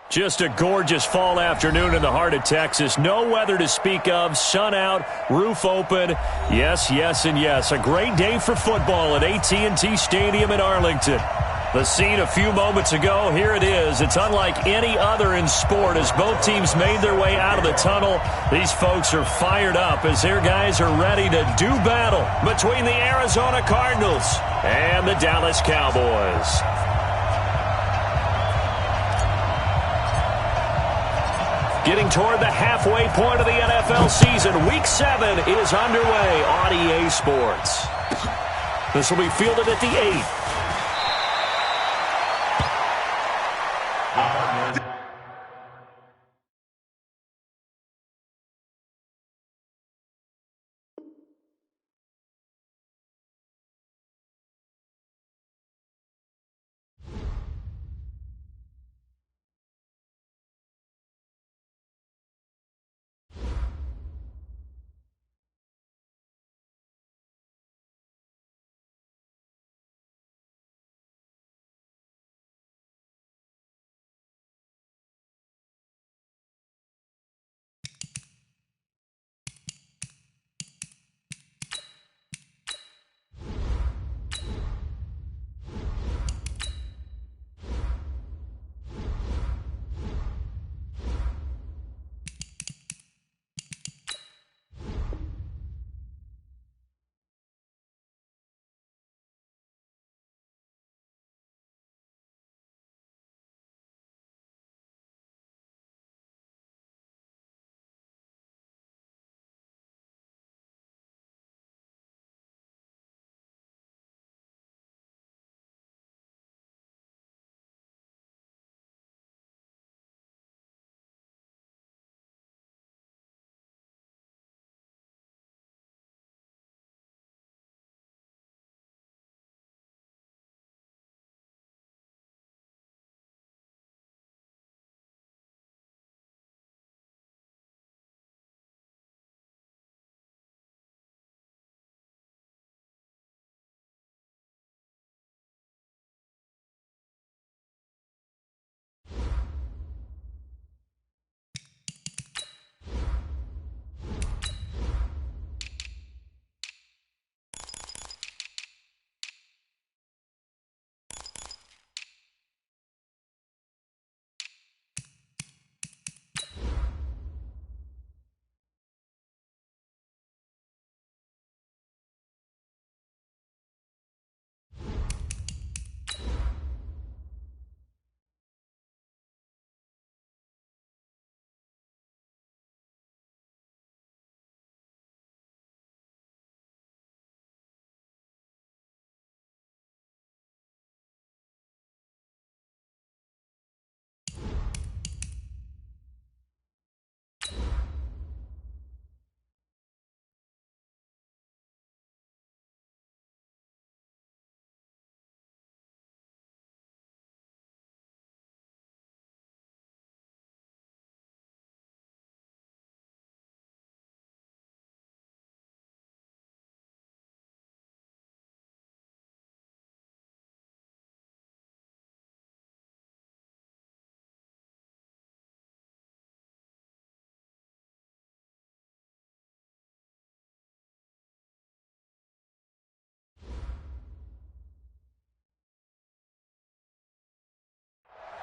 Just a gorgeous fall afternoon in the heart of Texas. No weather to speak of. Sun out, roof open. Yes, yes, and yes. A great day for football at AT&T Stadium in Arlington. The scene a few moments ago, here it is. It's unlike any other in sport as both teams made their way out of the tunnel. These folks are fired up as their guys are ready to do battle between the Arizona Cardinals and the Dallas Cowboys. Getting toward the halfway point of the NFL season, Week 7 is underway on EA Sports. This will be fielded at the 8.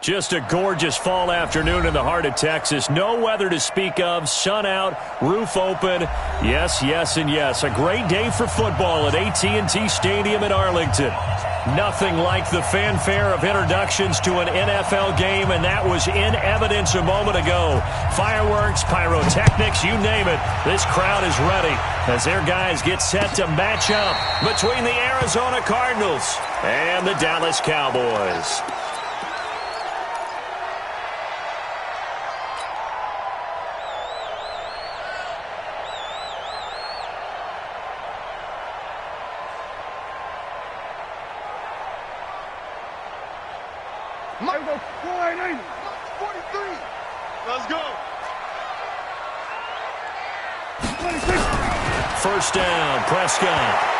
Just a gorgeous fall afternoon in the heart of Texas. No weather to speak of. Sun out, roof open. Yes, yes, and yes. A great day for football at AT&T Stadium in Arlington. Nothing like the fanfare of introductions to an NFL game, and that was in evidence a moment ago. Fireworks, pyrotechnics, you name it. This crowd is ready as their guys get set to match up between the Arizona Cardinals and the Dallas Cowboys. Michael 480. 43. Let's go. 26. First down, Prescott.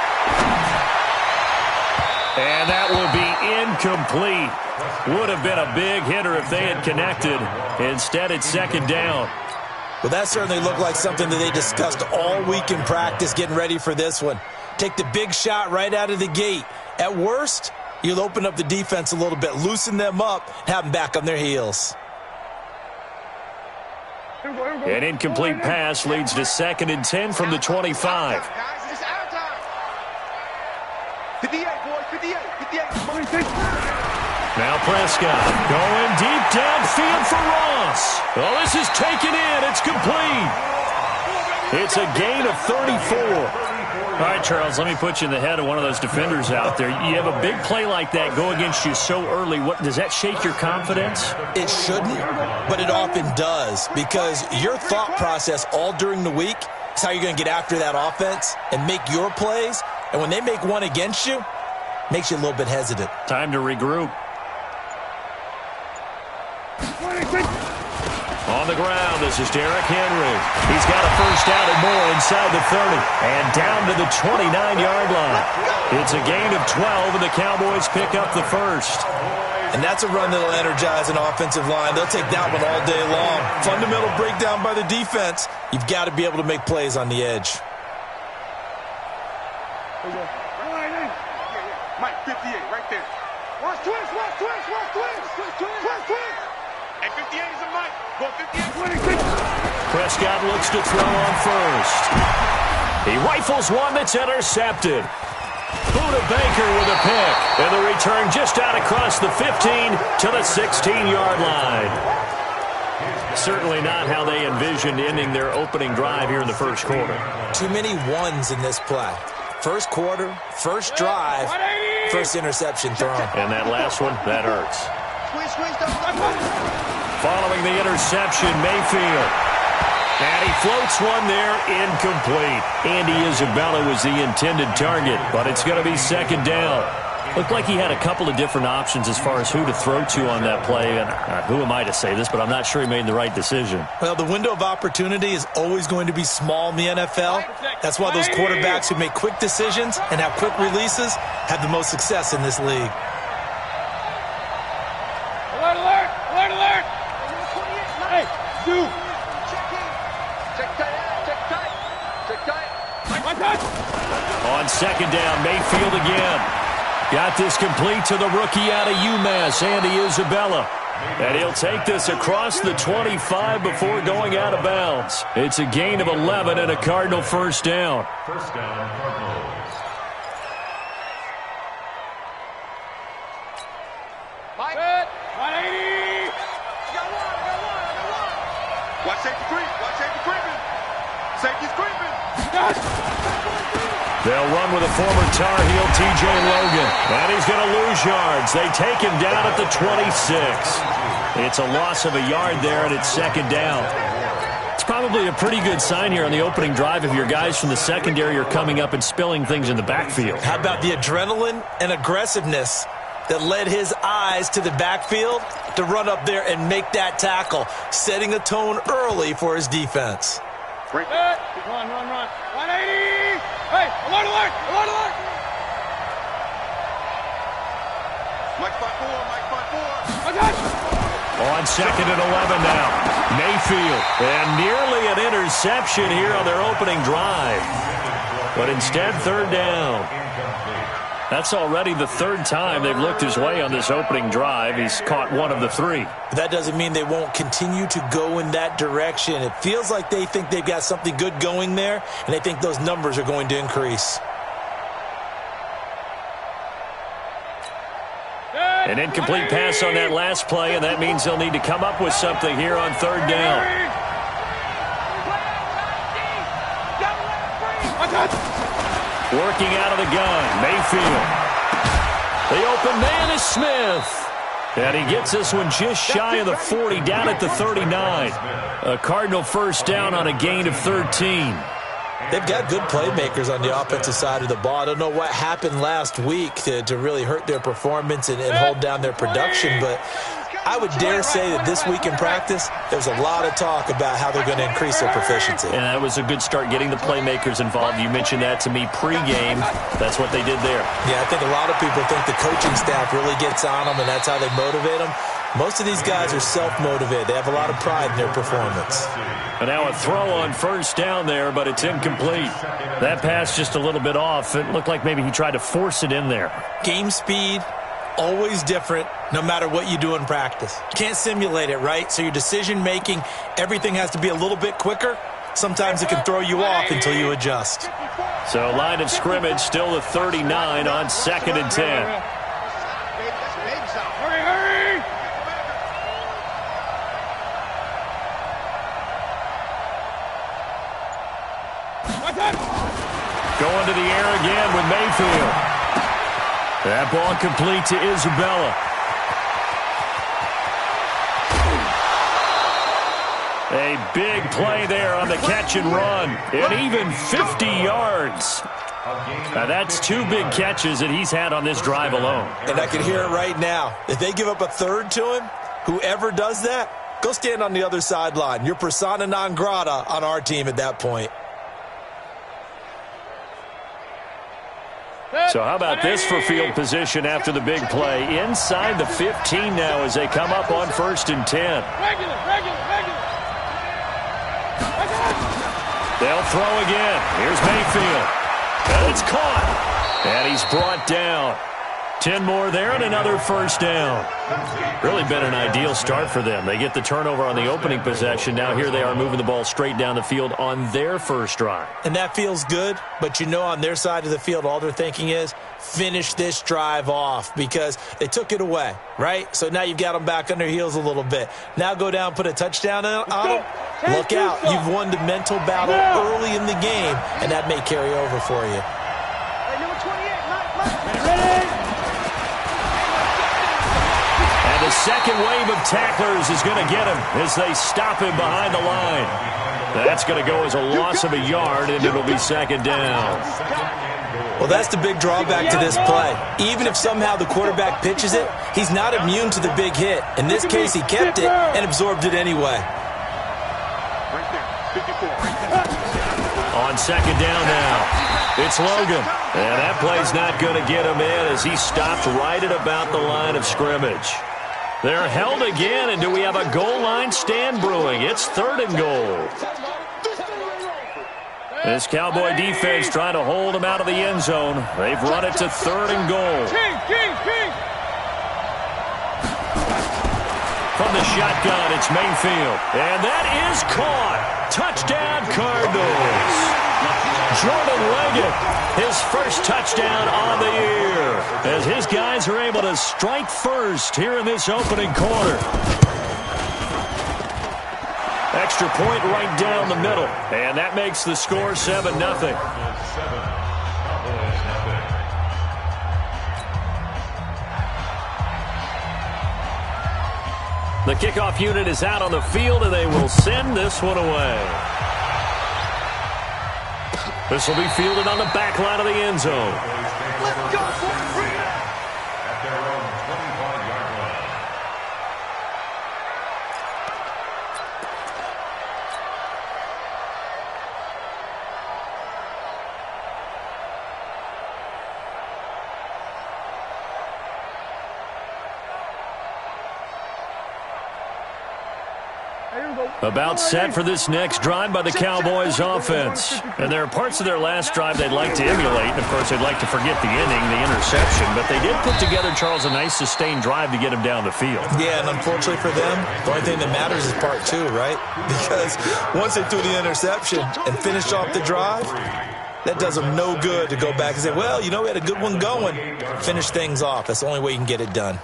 And that will be incomplete. Would have been a big hitter if they had connected. Instead, it's second down. Well, that certainly looked like something that they discussed all week in practice getting ready for this one. Take the big shot right out of the gate. At worst, you'll open up the defense a little bit, loosen them up, and have them back on their heels. An incomplete pass leads to 2nd and 10 from the 25. 58, boys, 58, 58. Now Prescott going deep downfield for Ross. Oh, this is taken in. It's complete. It's a gain of 34. All right, Charles, let me put you in the head of one of those defenders out there. You have a big play like that go against you so early. What does that shake your confidence? It shouldn't, but it often does, because your thought process all during the week is how you're going to get after that offense and make your plays. And when they make one against you, makes you a little bit hesitant. Time to regroup. On the ground, this is Derrick Henry. He's got a first down and more inside the 30. And down to the 29-yard line. It's a gain of 12, and the Cowboys pick up the first. And that's a run that'll energize an offensive line. They'll take that one all day long. Fundamental breakdown by the defense. You've got to be able to make plays on the edge. Mike, 58, right there. Watch twist, watch twist, watch twist, watch twist. And 58 is a Mike. Go 58. Prescott looks to throw on first. He rifles one that's intercepted. Buda Baker with a pick. And the return just out across the 15 to the 16-yard line. Certainly not how they envisioned ending their opening drive here in the first quarter. Too many ones in this play. First quarter, first drive, first interception thrown. And that last one, that hurts. Following the interception, Mayfield. And he floats one there, incomplete. Andy Isabella was the intended target, but it's going to be second down. Looked like he had a couple of different options as far as who to throw to on that play. And who am I to say this, but I'm not sure he made the right decision. Well, the window of opportunity is always going to be small in the NFL. That's why those quarterbacks who make quick decisions and have quick releases have the most success in this league. Alert, alert, alert, alert. Hey, dude. Check tight. On second down, Mayfield again. Got this complete to the rookie out of UMass, Andy Isabella. And he'll take this across the 25 before going out of bounds. It's a gain of 11 and a Cardinal first down. First down, Cardinals. Mike. 180. Got one. Watch safety creep. Watch safety creeping. Safety's creeping. They'll run with a former Tar Heel, T.J. Logan. And he's going to lose yards. They take him down at the 26. It's a loss of a yard there, and it's second down. It's probably a pretty good sign here on the opening drive if your guys from the secondary are coming up and spilling things in the backfield. How about the adrenaline and aggressiveness that led his eyes to the backfield to run up there and make that tackle, setting a tone early for his defense. Run. 180. Hey, alert. Mike 5-4. On second and 11 now. Mayfield. And nearly an interception here on their opening drive. But instead, third down. That's already the third time they've looked his way on this opening drive. He's caught one of the three. That doesn't mean they won't continue to go in that direction. It feels like they think they've got something good going there, and they think those numbers are going to increase. An incomplete pass on that last play, and that means they'll need to come up with something here on third down. Working out of the gun, Mayfield. The open man is Smith. And he gets this one just shy of the 40, down at the 39. A Cardinal first down on a gain of 13. They've got good playmakers on the offensive side of the ball. I don't know what happened last week to really hurt their performance and hold down their production, but I would dare say that this week in practice, there's a lot of talk about how they're going to increase their proficiency. And that was a good start getting the playmakers involved. You mentioned that to me pregame. That's what they did there. Yeah, I think a lot of people think the coaching staff really gets on them, and that's how they motivate them. Most of these guys are self-motivated. They have a lot of pride in their performance. And now a throw on first down there, but it's incomplete. That pass just a little bit off. It looked like maybe he tried to force it in there. Game speed, always different, no matter what you do in practice. You can't simulate it, right? So your decision-making, everything has to be a little bit quicker. Sometimes it can throw you off until you adjust. So line of scrimmage still the 39 on 2nd and 10. Going to the air again with Mayfield. That ball complete to Isabella. A big play there on the catch and run. And even 50 yards. Now that's 2 big catches that he's had on this drive alone. And I can hear it right now. If they give up a third to him, whoever does that, go stand on the other sideline. You're persona non grata on our team at that point. So how about this for field position after the big play? Inside the 15 now as they come up on 1st and 10. They'll throw again. Here's Mayfield. And it's caught. And he's brought down. 10 more there and another first down. Really been an ideal start for them. They get the turnover on the opening possession. Now here they are moving the ball straight down the field on their first drive. And that feels good, but you know on their side of the field all they're thinking is finish this drive off because they took it away, right? So now you've got them back on their heels a little bit. Now go down, put a touchdown on them. Look out. You've won the mental battle early in the game, and that may carry over for you. The second wave of tacklers is going to get him as they stop him behind the line. That's going to go as a loss of a yard, and it'll be 2nd down. Well, that's the big drawback to this play. Even if somehow the quarterback pitches it, he's not immune to the big hit. In this case, he kept it and absorbed it anyway. On 2nd down now, it's Logan. And that play's not going to get him in as he stopped right at about the line of scrimmage. They're held again, and do we have a goal line stand brewing? It's 3rd and goal. This Cowboy defense trying to hold them out of the end zone. They've run it to 3rd and goal. From the shotgun, it's Mayfield. And that is caught. Touchdown, Cardinals. Jordan Leggett, his first touchdown on the year, as his guys are able to strike first here in this opening quarter. Extra point right down the middle, and that makes the score 7-0. The kickoff unit is out on the field, and they will send this one away. This will be fielded on the back line of the end zone. Let's go, at their own 25-yard line. About set for this next drive by the Cowboys offense. And there are parts of their last drive they'd like to emulate. And, of course, they'd like to forget the inning, the interception. But they did put together, Charles, a nice sustained drive to get him down the field. Yeah, and unfortunately for them, the only thing that matters is part 2, right? Because once they threw the interception and finished off the drive, that does them no good to go back and say, well, you know, we had a good one going. Finish things off. That's the only way you can get it done.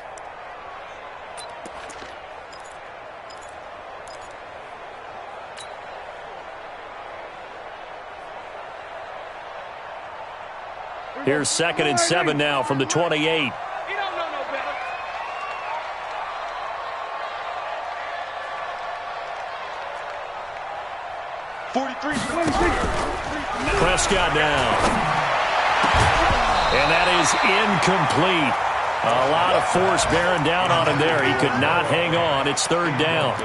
Here's 2nd and 7 now from the 28. He don't know no better. Prescott now. And that is incomplete. A lot of force bearing down on him there. He could not hang on. It's third down.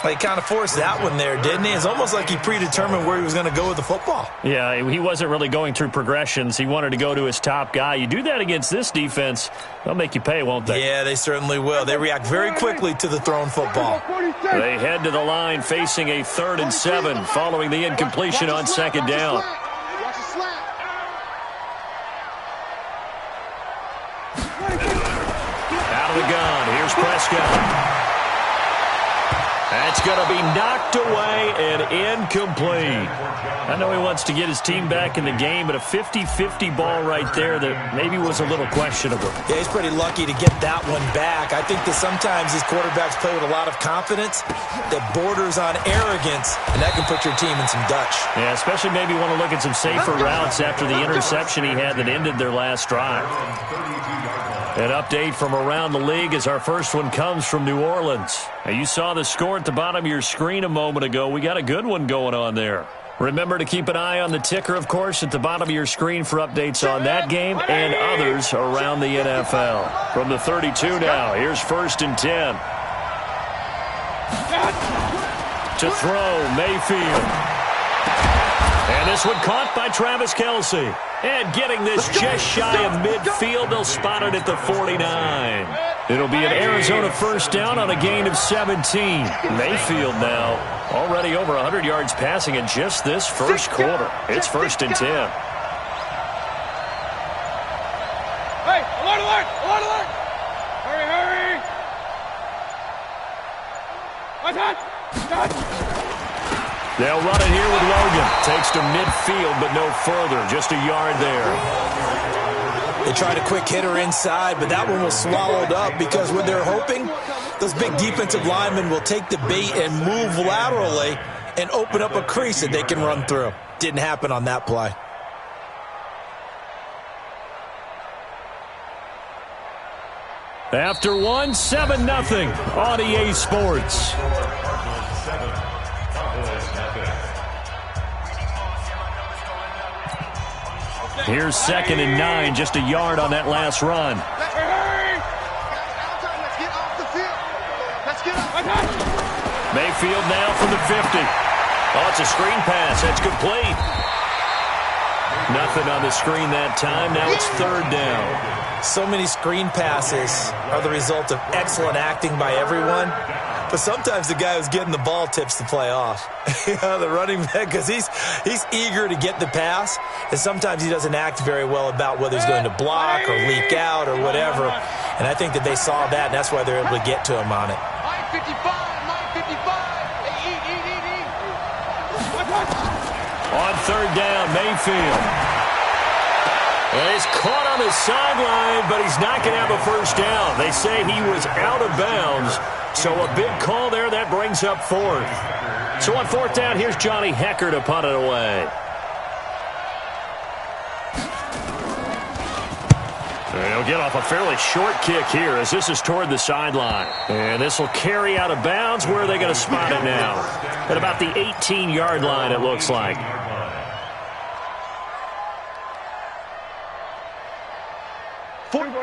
He kind of forced that one there, didn't he? It's almost like he predetermined where he was going to go with the football. Yeah, he wasn't really going through progressions. He wanted to go to his top guy. You do that against this defense, they'll make you pay, won't they? Yeah, they certainly will. They react very quickly to the thrown football. They head to the line facing a 3rd and 7 following the incompletion on 2nd down. Out of the gun, here's Prescott. That's going to be knocked away and incomplete. I know he wants to get his team back in the game, but a 50-50 ball right there that maybe was a little questionable. Yeah, he's pretty lucky to get that one back. I think that sometimes these quarterbacks play with a lot of confidence that borders on arrogance, and that can put your team in some Dutch. Yeah, especially maybe want to look at some safer routes after the interception he had that ended their last drive. An update from around the league as our first one comes from New Orleans. Now, you saw the score at the bottom of your screen a moment ago. We got a good one going on there. Remember to keep an eye on the ticker, of course, at the bottom of your screen for updates on that game and others around the NFL. From the 32 now, here's 1st and 10. To throw, Mayfield. And this one caught by Travis Kelce. And getting this just shy of midfield, they'll spot it at the 49. It'll be an Arizona 1st down on a gain of 17. Mayfield now already over 100 yards passing in just this first quarter. It's 1st and 10. Hey, alert, alert, alert, alert. Hurry, hurry. Touch. They'll run it here with Logan. Takes to midfield, but no further. Just a yard there. They tried a quick hitter inside, but that one was swallowed up because when they're hoping, those big defensive linemen will take the bait and move laterally and open up a crease that they can run through. Didn't happen on that play. After one, 7-0 on EA Sports. Here's 2nd and 9, just a yard on that last run. Mayfield now from the 50. Oh, it's a screen pass. That's complete. Nothing on the screen that time. Now it's 3rd down. So many screen passes are the result of excellent acting by everyone. But sometimes the guy who's getting the ball tips the play off. The running back, because he's eager to get the pass, and sometimes he doesn't act very well about whether he's going to block or leak out or whatever. And I think that they saw that, and that's why they're able to get to him on it. On 3rd down, Mayfield. And he's caught on the sideline, but he's not going to have a 1st down. They say he was out of bounds. So a big call there, that brings up 4th. So on 4th down, here's Johnny Hecker to punt it away. They'll get off a fairly short kick here as this is toward the sideline. And this will carry out of bounds. Where are they going to spot it now? At about the 18-yard line, it looks like.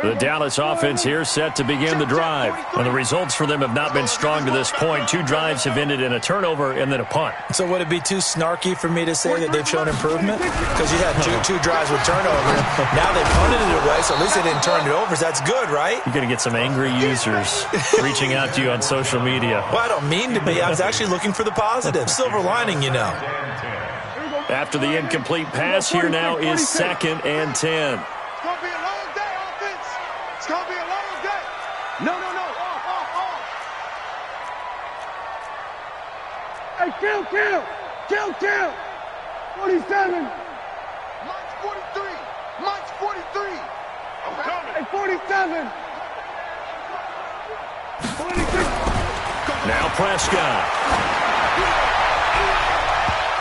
The Dallas offense here set to begin the drive. And the results for them have not been strong to this point. 2 drives have ended in a turnover and then a punt. So would it be too snarky for me to say that they've shown improvement? Because you had two drives with turnover. Now they punted it away, so at least they didn't turn it over. So that's good, right? You're going to get some angry users reaching out to you on social media. Well, I don't mean to be. I was actually looking for the positive. Silver lining, you know. After the incomplete pass, here now is 2nd and 10. It's going to be a long day. No. Hey, kill. 47. Mine's 43. I'm coming. Hey, 47. 46. Now Prescott.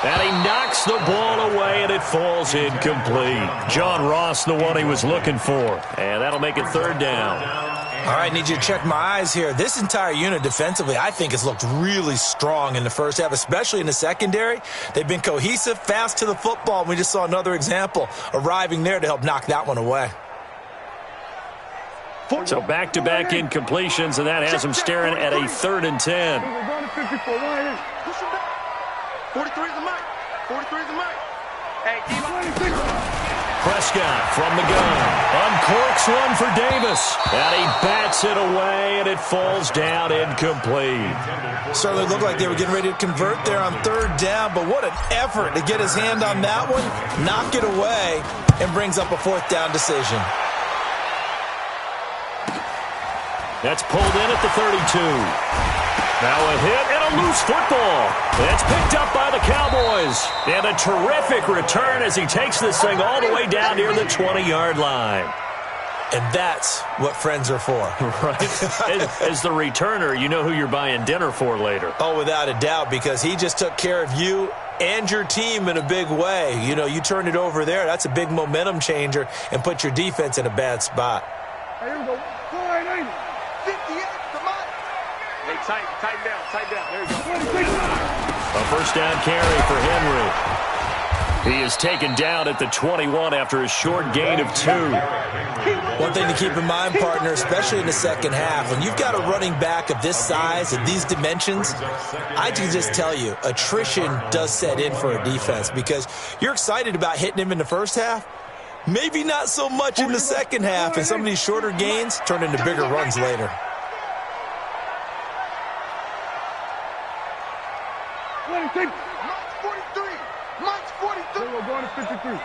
And he knocks the ball away, and it falls incomplete. John Ross, the one he was looking for. And that'll make it 3rd down. All right, need you to check my eyes here. This entire unit defensively, I think, has looked really strong in the first half, especially in the secondary. They've been cohesive, fast to the football, and we just saw another example arriving there to help knock that one away. So back-to-back incompletions, and that has him staring at a 3rd and 10. 43 is the mic. 43 is the mic. Hey, Prescott from the gun. Uncorks one for Davis. And he bats it away, and it falls down incomplete. Certainly looked like they were getting ready to convert there on 3rd down, but what an effort to get his hand on that one, knock it away, and brings up a 4th down decision. That's pulled in at the 32. Now a hit and a loose football. It's picked up by the Cowboys. And a terrific return as he takes this thing all the way down near the 20-yard line. And that's what friends are for. Right. As the returner, you know who you're buying dinner for later. Oh, without a doubt, because he just took care of you and your team in a big way. You know, you turned it over there. That's a big momentum changer and put your defense in a bad spot. Here we go. 58, come on. Hey, tighten down. There you go. A 1st down carry for Henry. He is taken down at the 21 after a short gain of 2. One thing to keep in mind, partner, especially in the second half, when you've got a running back of this size and these dimensions, I can just tell you, attrition does set in for a defense because you're excited about hitting him in the first half. Maybe not so much in the second half, and some of these shorter gains turn into bigger runs later. Mike's 43. We're going to 53.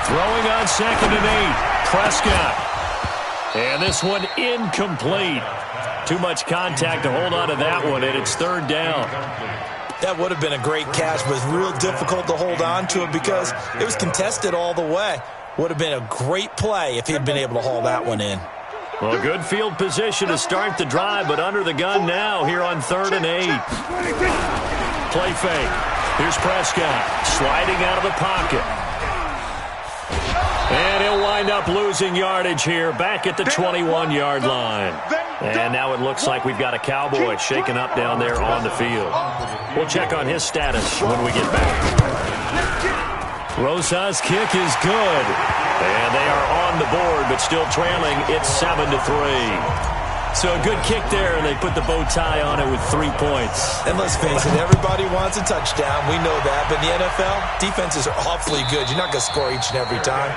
Throwing on 2nd and 8. Prescott. And this one incomplete. Too much contact to hold on to that one, and it's 3rd down. That would have been a great catch, but it's real difficult to hold on to it because it was contested all the way. Would have been a great play if he'd been able to haul that one in. Well, good field position to start the drive, but under the gun now here on 3rd and 8. Play fake. Here's Prescott sliding out of the pocket. And he'll wind up losing yardage here back at the 21-yard line. And now it looks like we've got a Cowboy shaken up down there on the field. We'll check on his status when we get back. Rosa's kick is good. And they are on the board, but still trailing. It's 7-3. So a good kick there, and they put the bow tie on it with 3 points. And let's face it, everybody wants a touchdown. We know that. But in the NFL, defenses are awfully good. You're not going to score each and every time.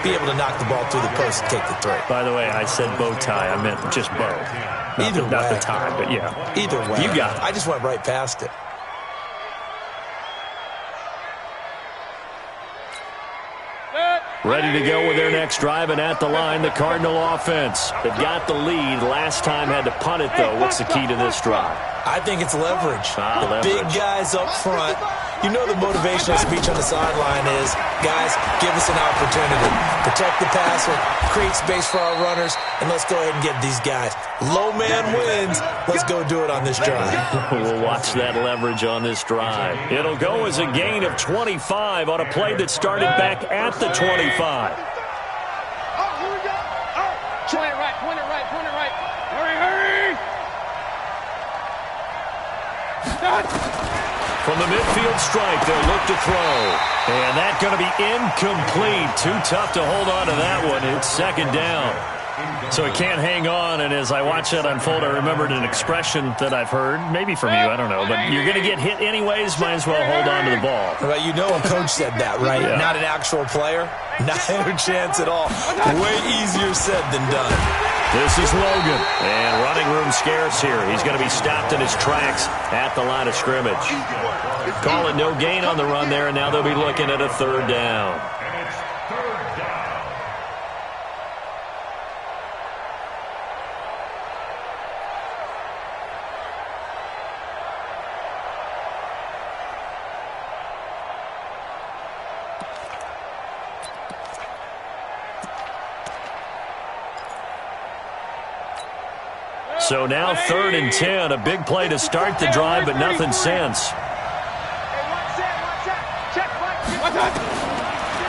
Be able to knock the ball through the post and take the throw. By the way, I said bow tie. I meant just bow. Not the tie, but yeah. Either way. You got it. I just went right past it. Ready to go with their next drive, and at the line, the Cardinal offense. They've got the lead. Last time had to punt it, though. What's the key to this drive? I think it's leverage. Leverage. Big guys up front. You know the motivational speech on the sideline is, guys, give us an opportunity. Protect the passer, create space for our runners, and let's go ahead and get these guys. Low man wins. Let's go do it on this drive. We'll watch that leverage on this drive. It'll go as a gain of 25 on a play that started back at the 25. Oh, here we go. Oh, point it right. Hurry. From the midfield strike, they'll look to throw. And that's going to be incomplete. Too tough to hold on to that one. It's 2nd down. So it can't hang on, and as I watch that unfold, I remembered an expression that I've heard, maybe from you, I don't know, but you're going to get hit anyways, might as well hold on to the ball. Right, you know a coach said that, right? Yeah. Not an actual player. Not a chance at all. Way easier said than done. This is Logan, and running room scarce here. He's going to be stopped in his tracks at the line of scrimmage. Call it no gain on the run there, and now they'll be looking at a 3rd down. So now 3rd and 10, a big play to start the drive, but nothing since.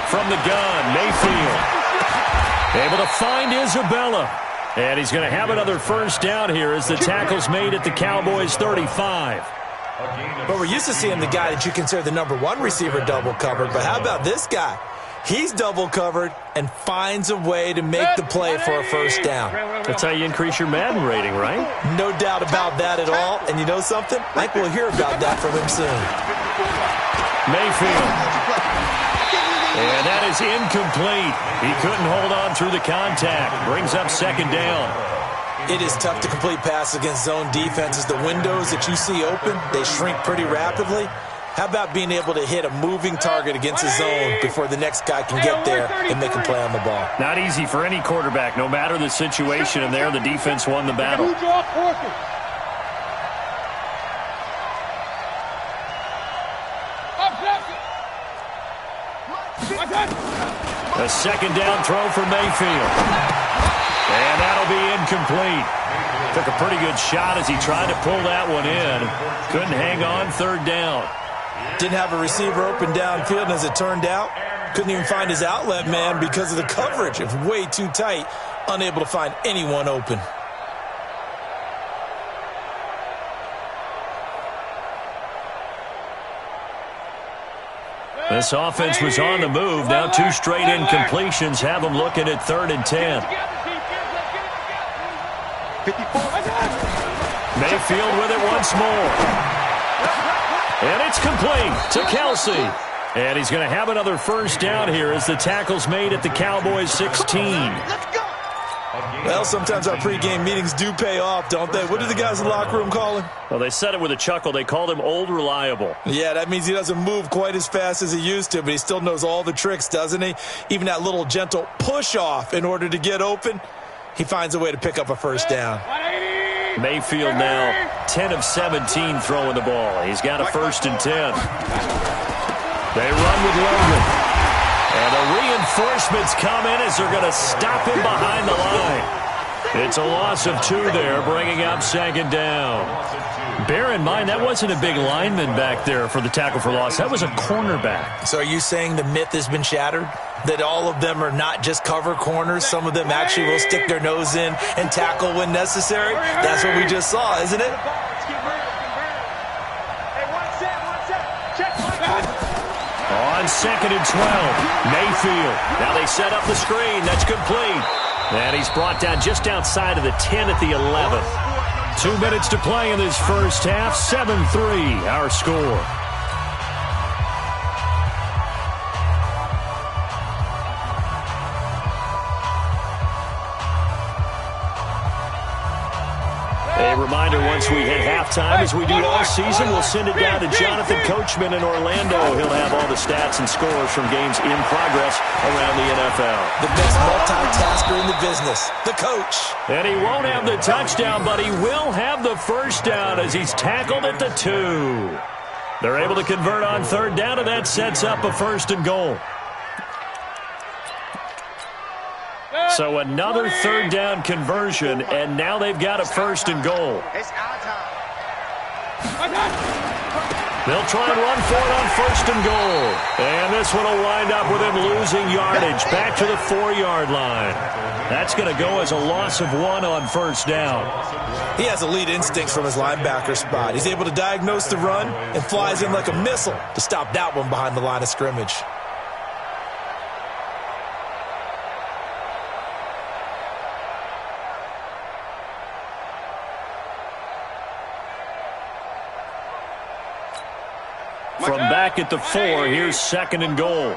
From the gun, Mayfield. Able to find Isabella. And he's going to have another 1st down here as the tackle's made at the Cowboys' 35. But we're used to seeing the guy that you consider the #1 receiver double covered. But how about this guy? He's double covered and finds a way to make the play for a first down. That's how you increase your Madden rating, right? No doubt about that at all. And you know something? I think we'll hear about that from him soon. Mayfield. And that is incomplete. He couldn't hold on through the contact. Brings up second down. It is tough to complete passes against zone defenses. The windows that you see open, they shrink pretty rapidly. How about being able to hit a moving target against a zone before the next guy can get there and make a play on the ball? Not easy for any quarterback, no matter the situation, and there the defense won the battle. A second down throw for Mayfield. And that'll be incomplete. Took a pretty good shot as he tried to pull that one in. Couldn't hang on, third down. Didn't have a receiver open downfield, and as it turned out, couldn't even find his outlet man because of the coverage. It was way too tight, unable to find anyone open. This offense was on the move. Now 2 straight incompletions have them looking at 3rd and 10. Mayfield with it once more. And it's complete to Kelsey. And he's going to have another first down here as the tackle's made at the Cowboys 16. Well, sometimes our pregame meetings do pay off, don't they? What do the guys in the locker room call him? Well, they said it with a chuckle. They called him Old Reliable. Yeah, that means he doesn't move quite as fast as he used to, but he still knows all the tricks, doesn't he? Even that little gentle push-off in order to get open, he finds a way to pick up a first down. Mayfield now 10 of 17 throwing the ball. He's got a 1st and 10. They run with Logan. And the reinforcements come in as they're going to stop him behind the line. It's a loss of 2 there, bringing up second down. Bear in mind, that wasn't a big lineman back there for the tackle for loss. That was a cornerback. So are you saying the myth has been shattered? That all of them are not just cover corners? Some of them actually will stick their nose in and tackle when necessary? That's what we just saw, isn't it? On 2nd and 12, Mayfield. Now they set up the screen. That's complete. And he's brought down just outside of the 10 at the 11th. 2 minutes to play in this first half. 7-3 our score. A reminder, once we hit halftime, as we do all season, we'll send it down to Jonathan Coachman in Orlando. He'll have all the stats and scores from games in progress around the NFL. The best multitasker in the business, the coach. And he won't have the touchdown, but he will have the first down as he's tackled at the 2. They're able to convert on 3rd down, and that sets up a 1st and goal. So another 3rd down conversion, and now they've got a 1st and goal. They'll try and run for it on 1st and goal. And this one will wind up with him losing yardage back to the 4-yard line. That's going to go as a loss of 1 on 1st down. He has elite instincts from his linebacker spot. He's able to diagnose the run and flies in like a missile to stop that one behind the line of scrimmage. From back at the 4, here's 2nd and goal.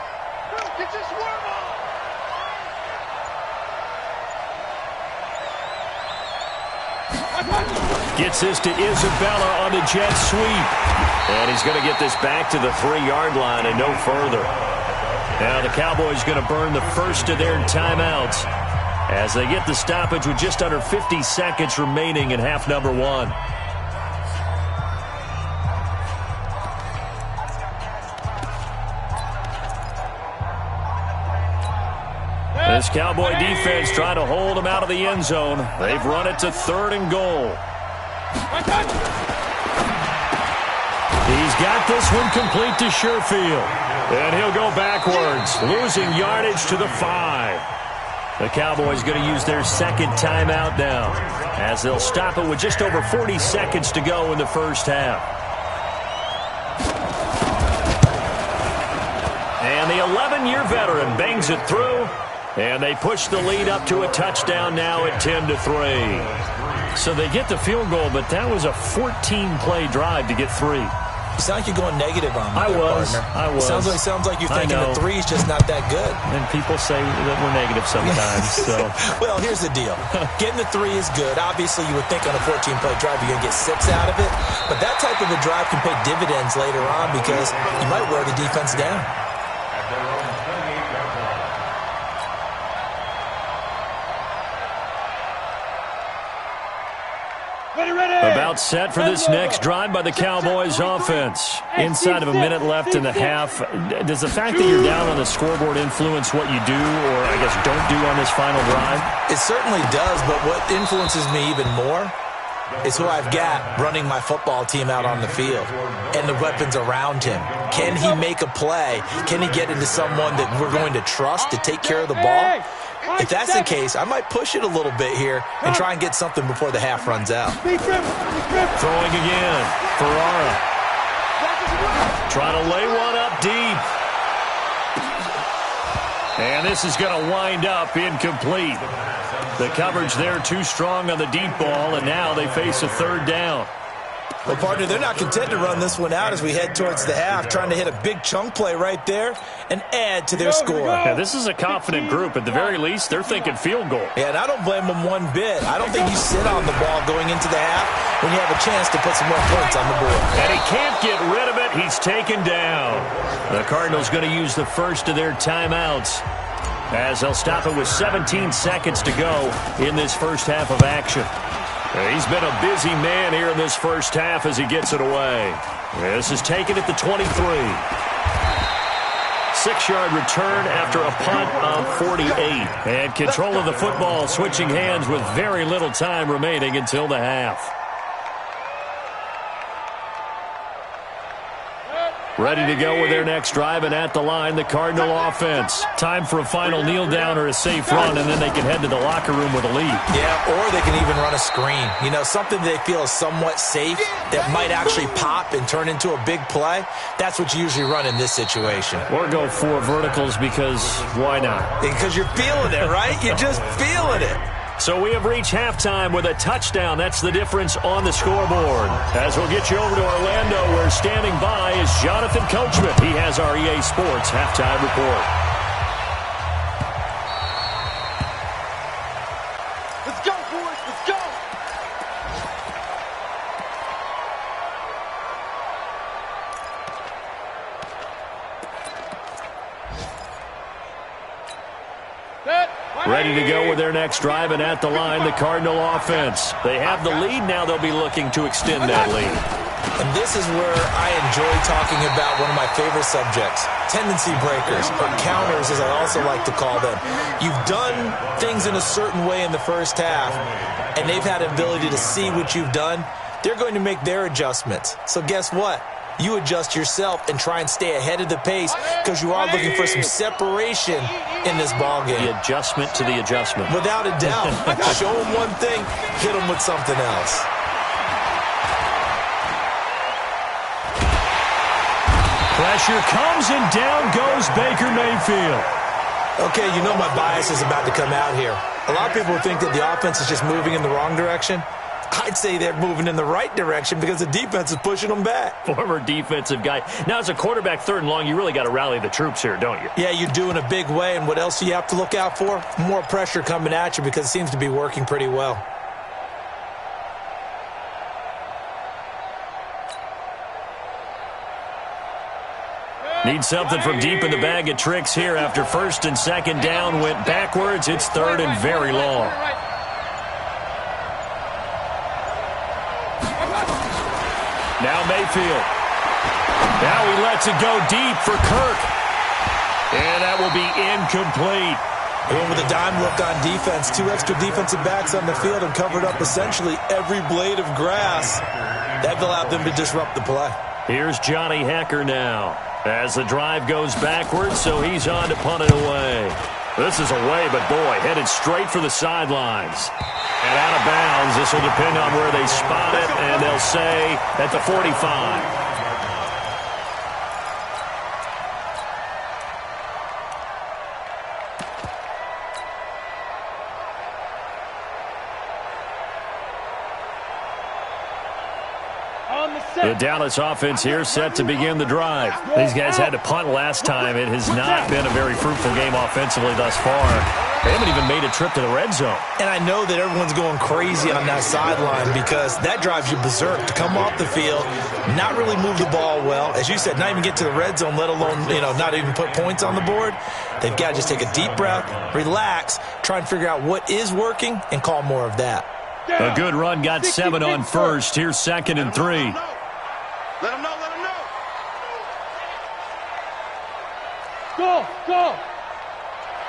Gets this to Isabella on the jet sweep. And he's going to get this back to the 3-yard line and no further. Now the Cowboys going to burn the first of their timeouts as they get the stoppage with just under 50 seconds remaining in half number 1. This Cowboy defense trying to hold him out of the end zone. They've run it to 3rd and goal. He's got this one complete to Sherfield. And he'll go backwards, losing yardage to the 5. The Cowboys going to use their 2nd timeout now as they'll stop it with just over 40 seconds to go in the first half. And the 11-year veteran bangs it through, and they push the lead up to a touchdown now at 10-3. So they get the field goal, but that was a 14-play drive to get 3. You sound like you're going negative on me. I was. Sounds like you're thinking the 3 is just not that good. And people say that we're negative sometimes. So. Well, here's the deal. Getting the 3 is good. Obviously, you would think on a 14-play drive you're going to get 6 out of it. But that type of a drive can pay dividends later on because you might wear the defense down. About set for this next drive by the Cowboys offense. Inside of a minute left in the half. Does the fact that you're down on the scoreboard influence what you do or, I guess, don't do on this final drive? It certainly does, but what influences me even more is who I've got running my football team out on the field and the weapons around him. Can he make a play? Can he get into someone that we're going to trust to take care of the ball? If that's the case, I might push it a little bit here and try and get something before the half runs out. Throwing again. Ferrara. Trying to lay one up deep. And this is going to wind up incomplete. The coverage there too strong on the deep ball, and now they face a third down. Well, partner, they're not content to run this one out as we head towards the half, trying to hit a big chunk play right there and add to their score. Yeah, this is a confident group. At the very least, they're thinking field goal. Yeah, and I don't blame them one bit. I don't think you sit on the ball going into the half when you have a chance to put some more points on the board. And he can't get rid of it. He's taken down. The Cardinals going to use the first of their timeouts as they'll stop it with 17 seconds to go in this first half of action. He's been a busy man here in this first half as he gets it away. This is taken at the 23. 6-yard return after a punt of 48. And control of the football switching hands with very little time remaining until the half. Ready to go with their next drive, and at the line, the Cardinal offense. Time for a final kneel down or a safe run, and then they can head to the locker room with a lead. Yeah, or they can even run a screen. You know, something they feel is somewhat safe that might actually pop and turn into a big play. That's what you usually run in this situation. Or go 4 verticals because why not? Because you're feeling it, right? You're just feeling it. So we have reached halftime with a touchdown. That's the difference on the scoreboard. As we'll get you over to Orlando, where standing by is Jonathan Coachman. He has our EA Sports halftime report. Let's go, boys. Let's go. Ready to go with their next drive, and at the line, the Cardinal offense. They have the lead. Now they'll be looking to extend that lead. And this is where I enjoy talking about one of my favorite subjects, tendency breakers, or counters as I also like to call them. You've done things in a certain way in the first half, and they've had the ability to see what you've done. They're going to make their adjustments. So guess what? You adjust yourself and try and stay ahead of the pace because you are looking for some separation in this ball game. The adjustment to the adjustment. Without a doubt. Show them one thing, hit them with something else. Pressure comes, and down goes Baker Mayfield. Okay, you know my bias is about to come out here. A lot of people think that the offense is just moving in the wrong direction. I'd say they're moving in the right direction because the defense is pushing them back. Former defensive guy. Now, as a quarterback, 3rd and long, you really got to rally the troops here, don't you? Yeah, you do in a big way. And what else do you have to look out for? More pressure coming at you because it seems to be working pretty well. Need something from deep in the bag of tricks here after 1st and 2nd down went backwards. It's 3rd and very long. Now Mayfield. Now he lets it go deep for Kirk. And that will be incomplete. They went with a dime look on defense. 2 extra defensive backs on the field and covered up essentially every blade of grass. That allowed them to disrupt the play. Here's Johnny Hecker now as the drive goes backwards, so he's on to punt it away. This is away, but boy, headed straight for the sidelines. And out of bounds. This will depend on where they spot it, and they'll say at the 45. The Dallas offense here set to begin the drive. These guys had to punt last time. It has not been a very fruitful game offensively thus far. They haven't even made a trip to the red zone. And I know that everyone's going crazy on that sideline because that drives you berserk to come off the field, not really move the ball well. As you said, not even get to the red zone, let alone, not even put points on the board. They've got to just take a deep breath, relax, try and figure out what is working, and call more of that. A good run got 7 on first. Here's 2nd and 3. Let him know, let him know. Go.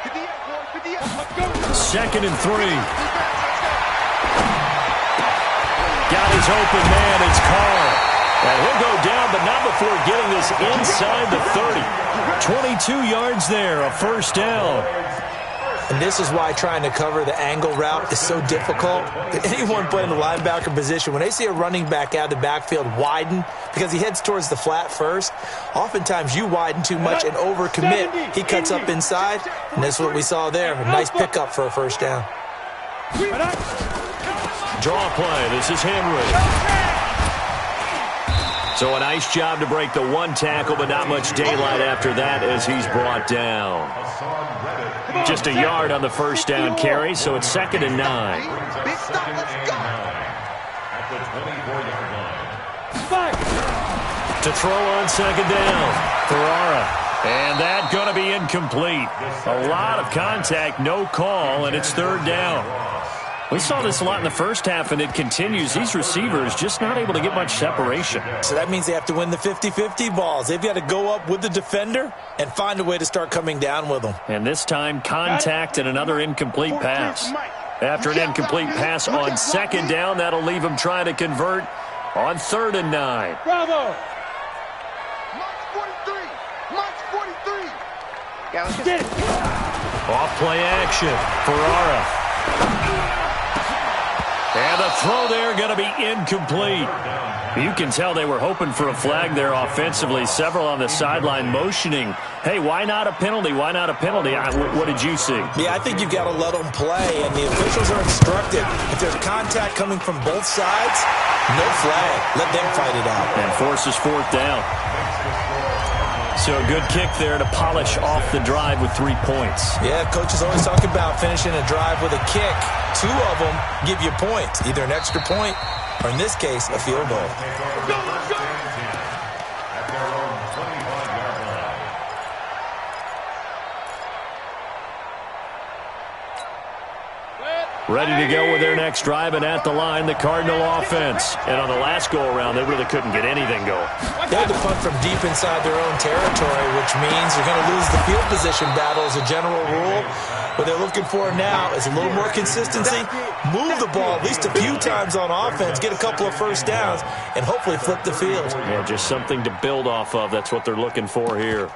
58, boy, 58. Let's go. 2nd and 3. Got his open man. It's Carr. And he'll go down, but not before getting this inside the 30. 22 yards there, a first down. And this is why trying to cover the angle route is so difficult. Anyone playing the linebacker position, when they see a running back out of the backfield widen, because he heads towards the flat first, oftentimes you widen too much and overcommit. He cuts up inside, and that's what we saw there. A nice pickup for a first down. Draw play. This is Henry. So a nice job to break the one tackle, but not much daylight after that as he's brought down. Just a yard on the first down carry, so it's 2nd and 9. Big stop, let's go. At the 24-yard line. To throw on 2nd down, Ferrara. And that going to be incomplete. A lot of contact, no call, and it's 3rd down. We saw this a lot in the first half, and it continues. These receivers just not able to get much separation. So that means they have to win the 50-50 balls. They've got to go up with the defender and find a way to start coming down with them. And this time, contact and another incomplete pass. After an incomplete pass on 2nd down, that'll leave him trying to convert on 3rd and 9. Bravo. March 43. March 43. Yeah, let's get it. Off play action. Ferrara. And the throw there going to be incomplete. You can tell they were hoping for a flag there offensively. Several on the sideline motioning, hey, why not a penalty? Why not a penalty? What did you see? Yeah, I think you've got to let them play, and the officials are instructed. If there's contact coming from both sides, no flag. Let them fight it out. And forces 4th down. So a good kick there to polish off the drive with 3 points. Yeah, coaches always talk about finishing a drive with a kick. 2 of them give you points, either an extra point or, in this case, a field goal. At their own 25-yard line. Ready to go with their next drive, and at the line, the Cardinal offense. And on the last go-around, they really couldn't get anything going. They had to punt from deep inside their own territory, which means you're going to lose the field position battle as a general rule. What they're looking for now is a little more consistency, move the ball at least a few times on offense, get a couple of first downs, and hopefully flip the field. Yeah, just something to build off of. That's what they're looking for here.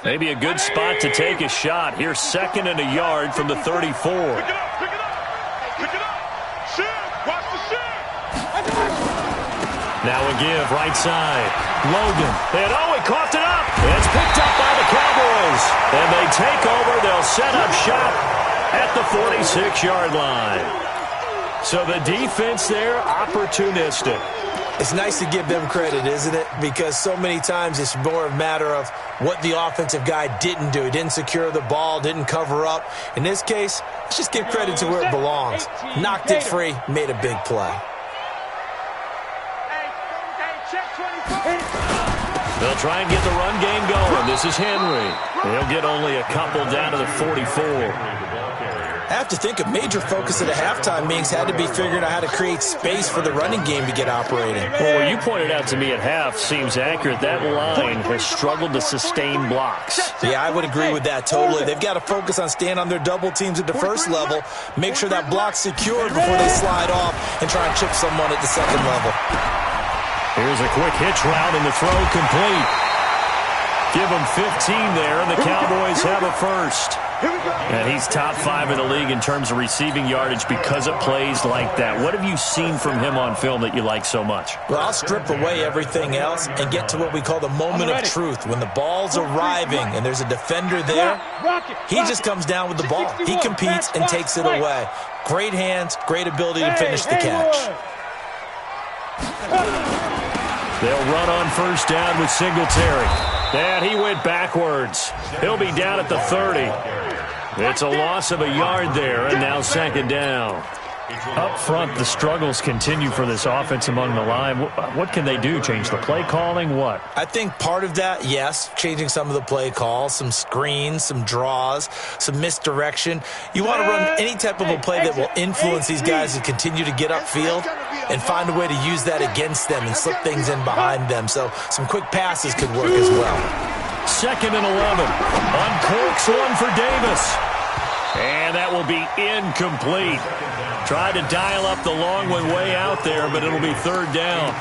Maybe a good spot to take a shot. Here's 2nd and a yard from the 34. Pick it up. Pick it up. Shit. Watch the shit. Now a give, right side. Logan. And he coughed it up. It's picked up by the Cowboys. And they take over. They'll set up shop at the 46-yard line. So the defense there, opportunistic. It's nice to give them credit, isn't it? Because so many times it's more a matter of what the offensive guy didn't do. He didn't secure the ball, didn't cover up. In this case, let's just give credit to where it belongs. Knocked it free, made a big play. They'll try and get the run game going. This is Henry. He'll get only a couple down to the 44. I have to think a major focus of the halftime meetings had to be figuring out how to create space for the running game to get operating. Well, what you pointed out to me at half seems accurate. That line has struggled to sustain blocks. Yeah, I would agree with that totally. They've got to focus on staying on their double teams at the first level, make sure that block's secured before they slide off and try and chip someone at the second level. Here's a quick hitch route and the throw complete. Give him 15 there, and the Cowboys have a first. And he's top 5 in the league in terms of receiving yardage because of plays like that. What have you seen from him on film that you like so much? Well, I'll strip away everything else and get to what we call the moment of truth. When the ball's arriving and there's a defender there, he just comes down with the ball. He competes and takes it away. Great hands, great ability to finish the catch. They'll run on first down with Singletary. And he went backwards. He'll be down at the 30. It's a loss of a yard there, and now second down. Up front, the struggles continue for this offense among the line. What can they do? Change the play calling? What? I think part of that, yes, changing some of the play calls, some screens, some draws, some misdirection. You want to run any type of a play that will influence these guys to continue to get upfield and find a way to use that against them and slip things in behind them. So some quick passes could work as well. 2nd and 11. Uncorks one for Davis. And that will be incomplete. Tried to dial up the long one way out there, but it'll be 3rd down.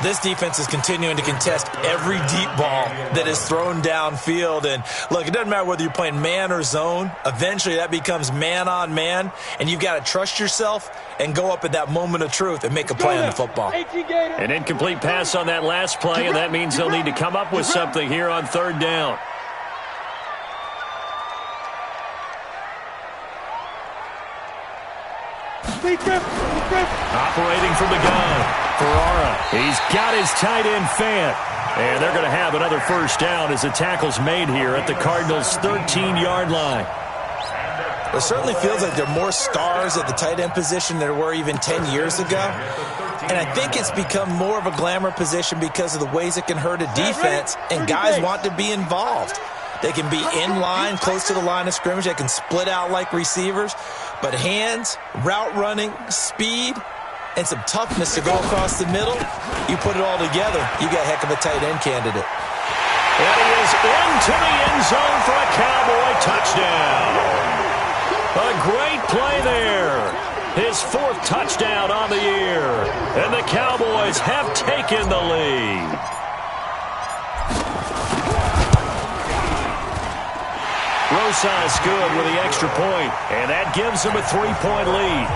This defense is continuing to contest every deep ball that is thrown downfield. And, look, it doesn't matter whether you're playing man or zone. Eventually that becomes man-on-man, and you've got to trust yourself and go up at that moment of truth and make a play on the football. An incomplete pass on that last play, and that means they'll need to come up with something here on 3rd down. Operating from the gun, Ferrara. He's got his tight end Fant. And they're going to have another first down as the tackle's made here at the Cardinals' 13-yard line. It certainly feels like there are more stars at the tight end position than there were even 10 years ago. And I think it's become more of a glamour position because of the ways it can hurt a defense, and guys want to be involved. They can be in line, close to the line of scrimmage. They can split out like receivers. But hands, route running, speed, and some toughness to go across the middle, you put it all together, you got a heck of a tight end candidate. And he is into the end zone for a Cowboy touchdown. A great play there. His 4th touchdown on the year. And the Cowboys have taken the lead. Rosas good with the extra point, and that gives him a 3-point lead.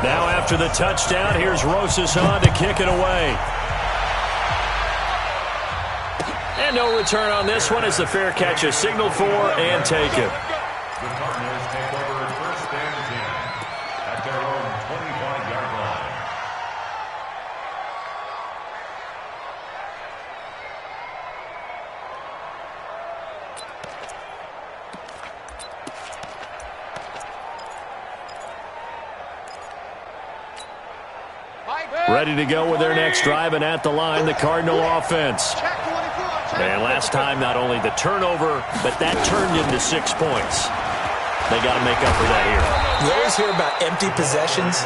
Now after the touchdown, here's Rosas on to kick it away. And no return on this one as the fair catch is signaled for and taken. The Cardinals take over 1st and 10 at their own 25-yard line. Ready to go with their next drive, and at the line, the Cardinal offense. And last time, not only the turnover, but that turned into 6 points. They got to make up for that here. You always hear about empty possessions,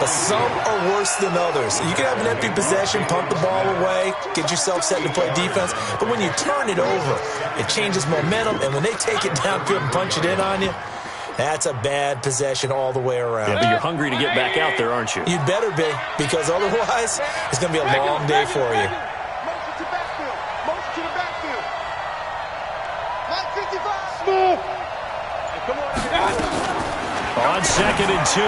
but some are worse than others. You can have an empty possession, punt the ball away, get yourself set to play defense, but when you turn it over, it changes momentum, and when they take it downfield and punch it in on you, that's a bad possession all the way around. Yeah, but you're hungry to get back out there, aren't you? You'd better be, because otherwise, it's going to be a long day for you. Motion to backfield. Motion to the backfield. 955. On 2nd and 2,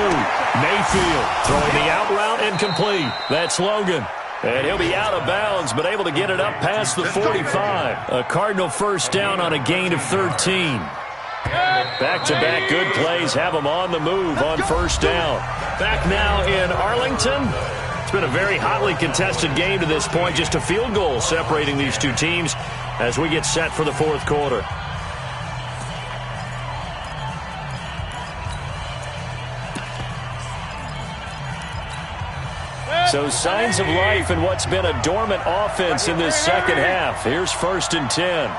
Mayfield throwing the out route incomplete. That's Logan. And he'll be out of bounds, but able to get it up past the 45. A Cardinal first down on a gain of 13. Back-to-back good plays have them on the move on first down. Back now in Arlington. It's been a very hotly contested game to this point. Just a field goal separating these two teams as we get set for the 4th quarter. So signs of life in what's been a dormant offense in this second half. Here's 1st and 10.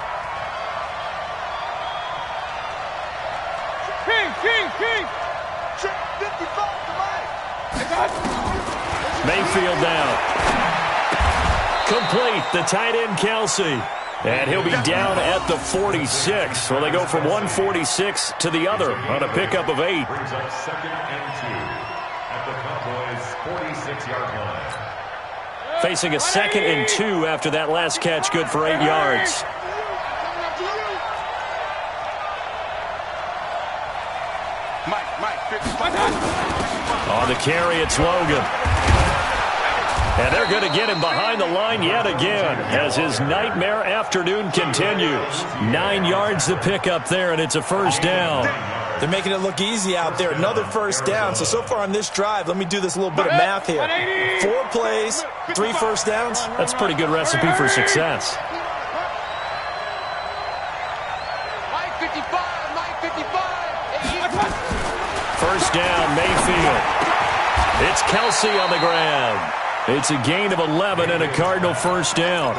Mayfield down. Complete, the tight end Kelsey. And he'll be down at the 46. Well, they go from 146 to the other on a pickup of 8. Brings up 2nd and 2 at the Cowboys' 46-yard line. Facing a 2nd and 2 after that last catch, good for 8 yards. On the carry, it's Logan. And they're going to get him behind the line yet again as his nightmare afternoon continues. 9 yards to pick up there, and it's a first down. They're making it look easy out there. Another first down. So far on this drive, let me do this little bit of math here. 4 plays, 3 first downs. That's a pretty good recipe for success. First down, Mayfield. It's Kelsey on the ground. It's a gain of 11 and a Cardinal first down.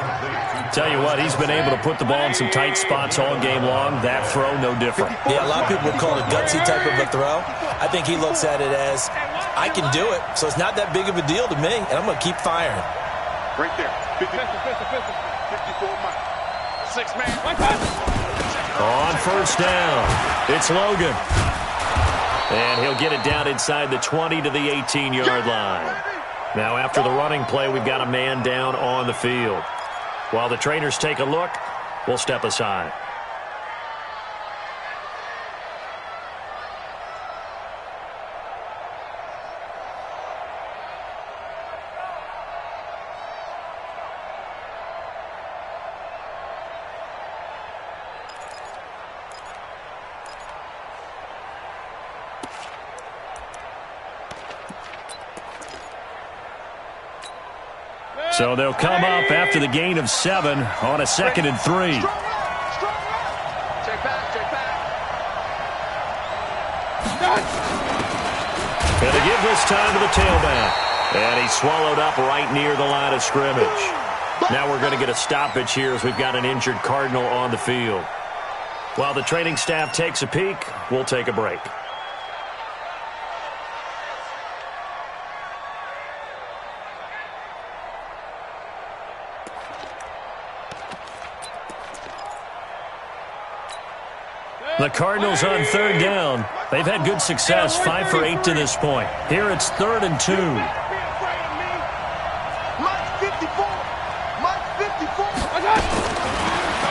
Tell you what, he's been able to put the ball in some tight spots all game long. That throw, no different. Yeah, a lot of people would call it a gutsy type of a throw. I think he looks at it as, I can do it, so it's not that big of a deal to me, and I'm going to keep firing. Right there. 54 Mike. 6-man. On first down, it's Logan. And he'll get it down inside the 20 to the 18-yard line. Now, after the running play, we've got a man down on the field. While the trainers take a look, we'll step aside. So they'll come up after the gain of 7 on a 2nd and 3. Check back. And they give this time to the tailback. And he's swallowed up right near the line of scrimmage. Now we're going to get a stoppage here as we've got an injured Cardinal on the field. While the training staff takes a peek, we'll take a break. The Cardinals on 3rd down. They've had good success, 5 for 8 to this point. Here it's 3rd and 2.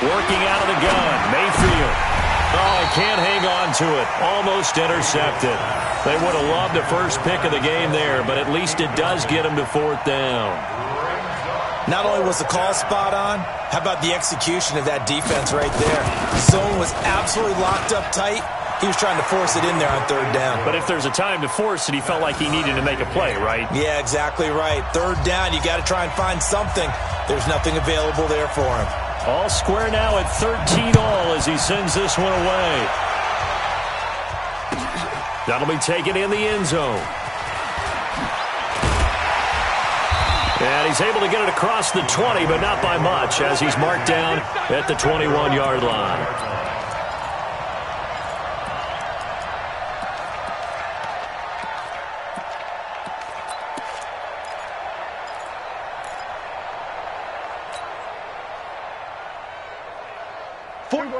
Working out of the gun, Mayfield. Oh, he can't hang on to it. Almost intercepted. They would have loved the first pick of the game there, but at least it does get him to 4th down. Not only was the call spot on, how about the execution of that defense right there? Zone was absolutely locked up tight. He was trying to force it in there on 3rd down. But if there's a time to force it, he felt like he needed to make a play, right? Yeah, exactly right. 3rd down, you got to try and find something. There's nothing available there for him. All square now at 13 all as he sends this one away. That'll be taken in the end zone. And he's able to get it across the 20, but not by much, as he's marked down at the 21-yard line.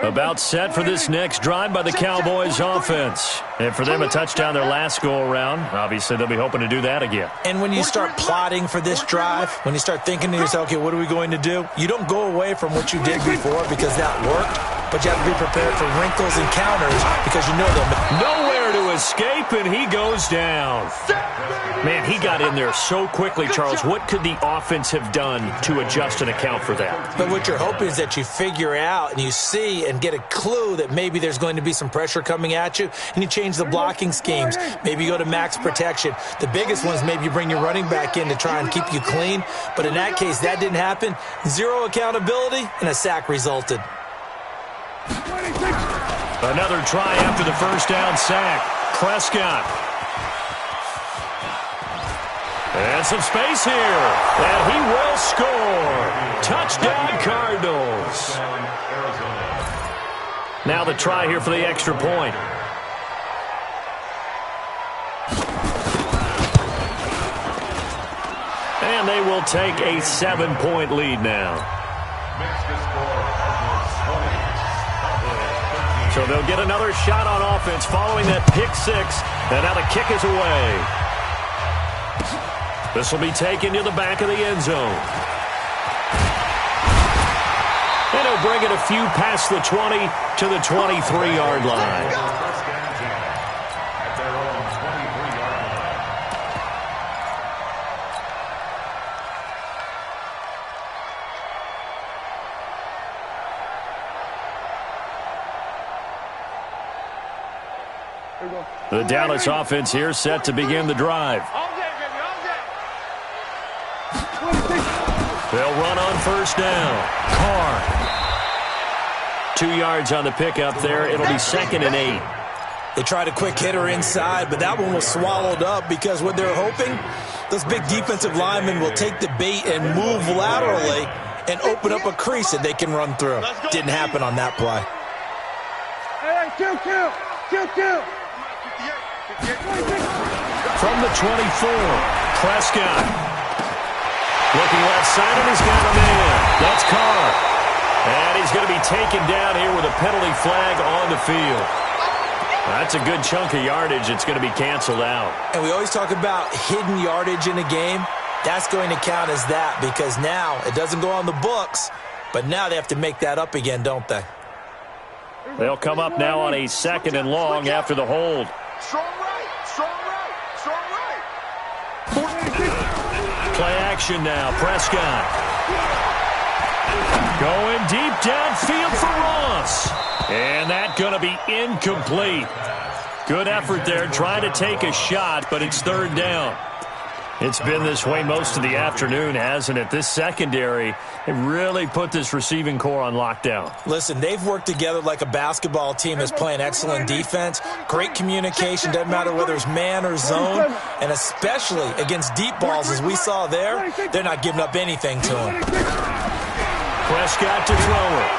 About set for this next drive by the Cowboys offense. And for them, a touchdown their last go-around. Obviously, they'll be hoping to do that again. And when you start plotting for this drive, when you start thinking to yourself, okay, what are we going to do? You don't go away from what you did before because that worked, but you have to be prepared for wrinkles and counters because you know they'll... Nowhere to escape, and he goes down. Man, he got in there so quickly, Charles. What could the offense have done to adjust and account for that? But what you're hoping is that you figure out and you see and get a clue that maybe there's going to be some pressure coming at you, and you change the blocking schemes. Maybe you go to max protection. The biggest one is maybe you bring your running back in to try and keep you clean. But in that case, that didn't happen. 0 accountability, and a sack resulted. Another try after the first down sack. Prescott. And some space here. And he will score. Touchdown, Cardinals. Now the try here for the extra point. And they will take a 7-point lead now. So they'll get another shot on offense following that pick 6. And now the kick is away. This will be taken to the back of the end zone. And he'll bring it a few past the 20 to the 23-yard line. First and 10 at their own 23-yard line. The Dallas offense here set to begin the drive. They'll run on first down. Carr. 2 yards on the pickup there. It'll be 2nd and 8. They tried a quick hitter inside, but that one was swallowed up because what they're hoping, those big defensive linemen will take the bait and move laterally and open up a crease that they can run through. Didn't happen on that play. Hey, kill. From the 24, Prescott. Looking left side, and he's got a man. That's Carr. And he's going to be taken down here with a penalty flag on the field. That's a good chunk of yardage. It's going to be canceled out. And we always talk about hidden yardage in a game. That's going to count as that because now it doesn't go on the books, but now they have to make that up again, don't they? They'll come up now on a 2nd and long after the hold. Strong right. Play action now. Prescott. Going deep downfield for Ross. And that's going to be incomplete. Good effort there trying to take a shot, but it's 3rd down. It's been this way most of the afternoon, hasn't it? This secondary, they really put this receiving core on lockdown. Listen, they've worked together like a basketball team that's playing excellent defense. Great communication, doesn't matter whether it's man or zone. And especially against deep balls, as we saw there, they're not giving up anything to them. Prescott to throw it.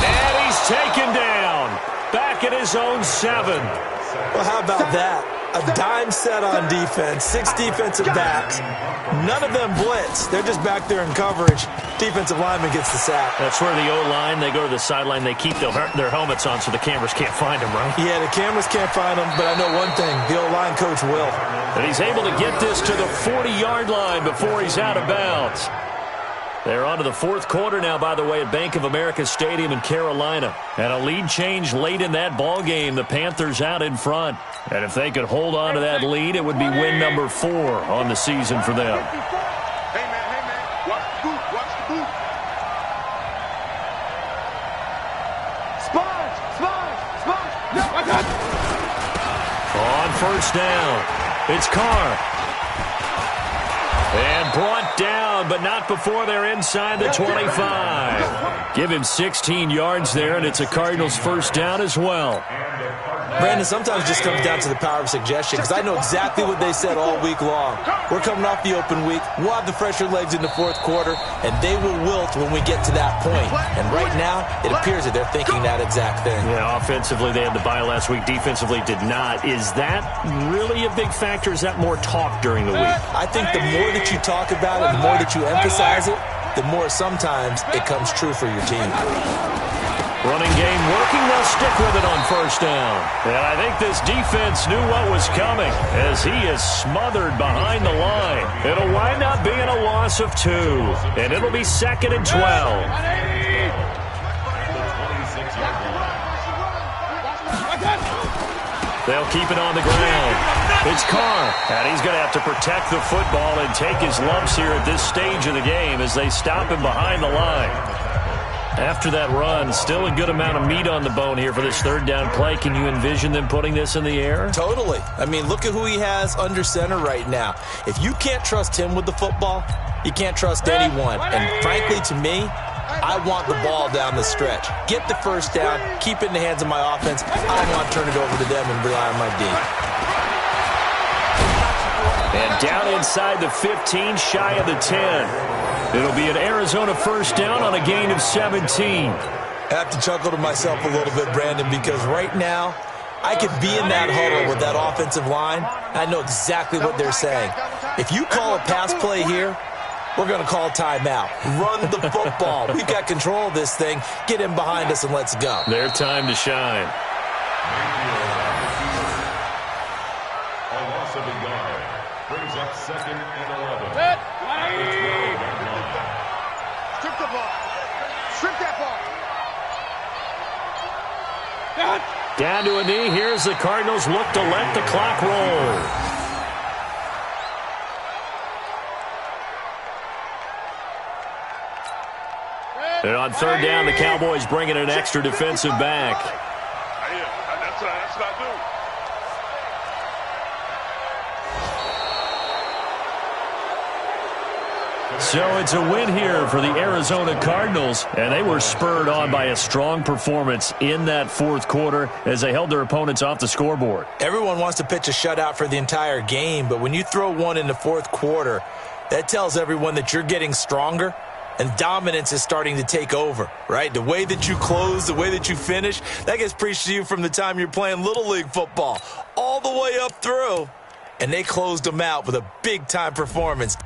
And he's taken down. Back at his own 7. Well, how about that? A dime set on defense, 6 defensive backs. None of them blitz. They're just back there in coverage. Defensive lineman gets the sack. That's where the O-line, they go to the sideline, they keep their helmets on so the cameras can't find them, right? Yeah, the cameras can't find them, but I know one thing. The O-line coach will. And he's able to get this to the 40-yard line before he's out of bounds. They're on to the 4th quarter now, by the way, at Bank of America Stadium in Carolina. And a lead change late in that ball game. The Panthers out in front. And if they could hold on to that lead, it would be win number 4 on the season for them. Hey, man. Watch the boot. Sponge. No, I got it. On first down, it's Carr. And brought down, but not before they're inside the 25. Give him 16 yards there, and it's a Cardinals first down as well. Brandon, sometimes it just comes down to the power of suggestion because I know exactly what they said all week long. We're coming off the open week. We'll have the fresher legs in the 4th quarter, and they will wilt when we get to that point. And right now, it appears that they're thinking that exact thing. Yeah, offensively, they had the bye last week. Defensively, did not. Is that really a big factor? Is that more talk during the week? I think the more that you talk about it, the more that you emphasize it, the more sometimes it comes true for your team. Running game working. They'll stick with it on first down. And I think this defense knew what was coming as he is smothered behind the line. It'll wind up being a loss of 2. And it'll be 2nd and 12. They'll keep it on the ground. It's Carr. And he's going to have to protect the football and take his lumps here at this stage of the game as they stop him behind the line. After that run, still a good amount of meat on the bone here for this 3rd down play. Can you envision them putting this in the air? Totally. I mean, look at who he has under center right now. If you can't trust him with the football, you can't trust anyone. And frankly, to me, I want the ball down the stretch. Get the first down, keep it in the hands of my offense. I don't want to turn it over to them and rely on my D. And down inside the 15, shy of the 10. It'll be an Arizona first down on a gain of 17. I have to chuckle to myself a little bit, Brandon, because right now, I could be in that huddle with that offensive line. I know exactly what they're saying. If you call a pass play here, we're going to call timeout. Run the football. We've got control of this thing. Get in behind us and let's go. Their time to shine. A loss of a yard. Brings up 2nd and 11. Strip the ball. Strip that ball. Down to a knee. Here's the Cardinals look to let the clock roll. And on 3rd down, the Cowboys bring in an extra defensive back. That's what I do. So it's a win here for the Arizona Cardinals, and they were spurred on by a strong performance in that 4th quarter as they held their opponents off the scoreboard. Everyone wants to pitch a shutout for the entire game, but when you throw one in the 4th quarter, that tells everyone that you're getting stronger and dominance is starting to take over, right? The way that you close, the way that you finish, that gets preached to you from the time you're playing Little League football all the way up through. And they closed them out with a big-time performance.